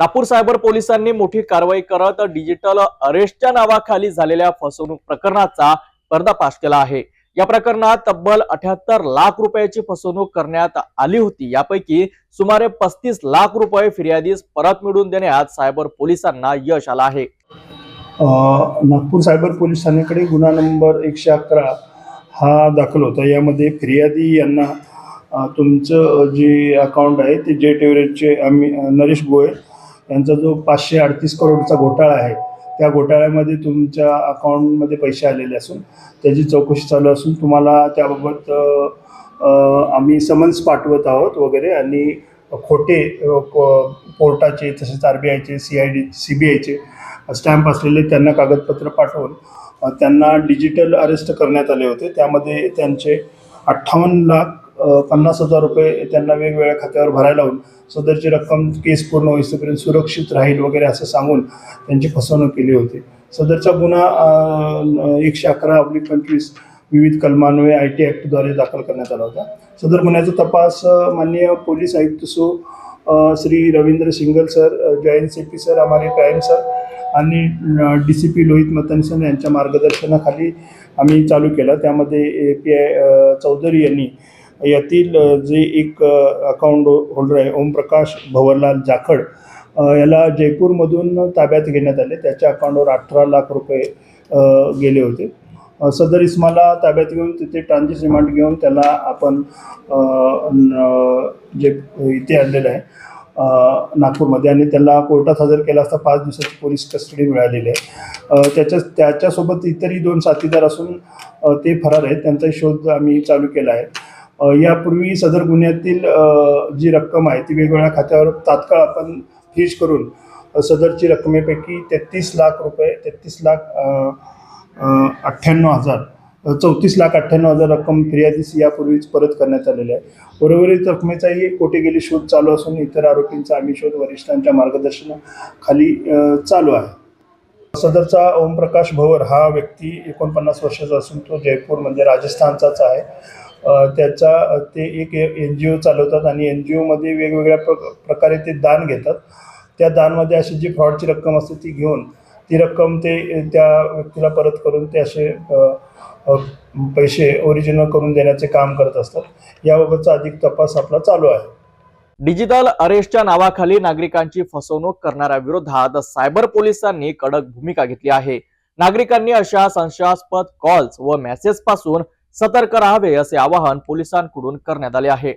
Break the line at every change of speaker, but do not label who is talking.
Nagpur cyber पोलिसांनी मोठी कारवाई करत डिजिटल अरेस्टच्या नावाखाली झालेल्या फसवणूक प्रकरणाचा पर्दाफाश केला आहे। या प्रकरणात तब्बल 78 लाख रुपयाची फसवणूक करण्यात आली होती। यापैकी सुमारे 35 लाख रुपये फिर्यादीस परत मिळवून देण्यात सायबर पोलिसांना यश आलं आहे।
नागपूर सायबर पोलीस ठाण्याकडे गुन्हा नंबर 111 हा दाखल होता। यामध्ये फिर्यादी यांना तुमचं जे अकाउंट आहे ते जेट एव्हरेजचे नरेश गोयल यांचा जो 538 करोडचा घोटाळा आहे, त्या घोटाळ्यामध्ये तुमच्या अकाउंटमध्ये पैसे आलेले असून त्याची चौकशी चालू असून तुम्हाला त्याबाबत आम्ही समन्स पाठवत आहोत वगैरे, आणि खोटे कोर्टाचे तसेच RBIचे CBIचे स्टॅम्प असलेले त्यांना कागदपत्र पाठवून त्यांना डिजिटल अरेस्ट करण्यात आले होते। त्यामध्ये त्यांचे 58,50,000 रुपये त्यांना वेगवेगळ्या खात्यावर भरायला लावून सदरची रक्कम केस पूर्ण होईपर्यंत सुरक्षित राहील वगैरे असं सांगून त्यांची फसवणूक केली होती। सदरचा गुन्हा 111/25 विविध कलमान्वये IT ॲक्टद्वारे दाखल करण्यात आला होता। सदर गुन्ह्याचा तपास माननीय पोलीस आयुक्त Shri Ravindra single sir, joint CP sir, हमारे क्राइम सर आणि DCP लोहित मतनी सर यांच्या मार्गदर्शनाखाली आम्ही चालू केला। त्यामध्ये PI चौधरी यांनी यातील जे एक अकाउंट होल्डर आहे ओमप्रकाश भवरलाल जाखड याला जयपूरमधून ताब्यात घेण्यात आले। त्याच्या अकाउंटवर 18 लाख रुपये गेले होते। सदर इस्माला ताब्यात घेऊन तिथे ट्रान्झिट रिमांड घेऊन त्याला आपण जे इथे आणलेलं आहे नागपूरमध्ये, आणि त्याला कोर्टात हजर केला असता 5 दिवसाची पोलीस कस्टडी मिळालेली आहे। त्याच्यासोबत इतरही 2 साथीदार असून ते फरार आहेत, त्यांचा शोध आम्ही चालू केला आहे। यापूर्वी सदर गुन्ह्यातील जी रक्कम आहे ती वेगवेगळ्या खात्यावर तात्काळ आपण फ्रीज करून सदरची रकमेपैकी 33 लाख 34,98,000 रक्कम फिर्यादीस यापूर्वीच परत करण्यात आलेली आहे। उर्वरित रकमेचाही कोठे गेली शोध चालू असून इतर आरोपींचा आम्ही शोध वरिष्ठांच्या मार्गदर्शनाखाली चालू आहे। सदरचा ओमप्रकाश भवर हा व्यक्ती 49 वर्षाचा असून तो जयपूर म्हणजे राजस्थानचाच आहे। ते एक NGO चालवतात आणि NGOमध्ये वेगवेगळ्या प्रकारे ते दान घेतात। त्या दानमध्ये अशी जी फ्रॉडची रक्कम असते ती घेऊन ती रक्कम ते त्या व्यक्तीला परत करून ते असे पैसे ओरिजिनल करून देण्याचे काम करत असतात। याबाबतचा अधिक तपास आपला चालू आहे।
डिजिटल अरेस्टच्या नावाखाली नागरिकांची फसवणूक करणाऱ्या विरोधात सायबर पोलिसांनी कडक भूमिका घेतली आहे। नागरिकांनी अशा संशयास्पद कॉल्स व मेसेज पासून सतर्क राहावे असे आवाहन पोलिसांकडून करण्यात आले आहे।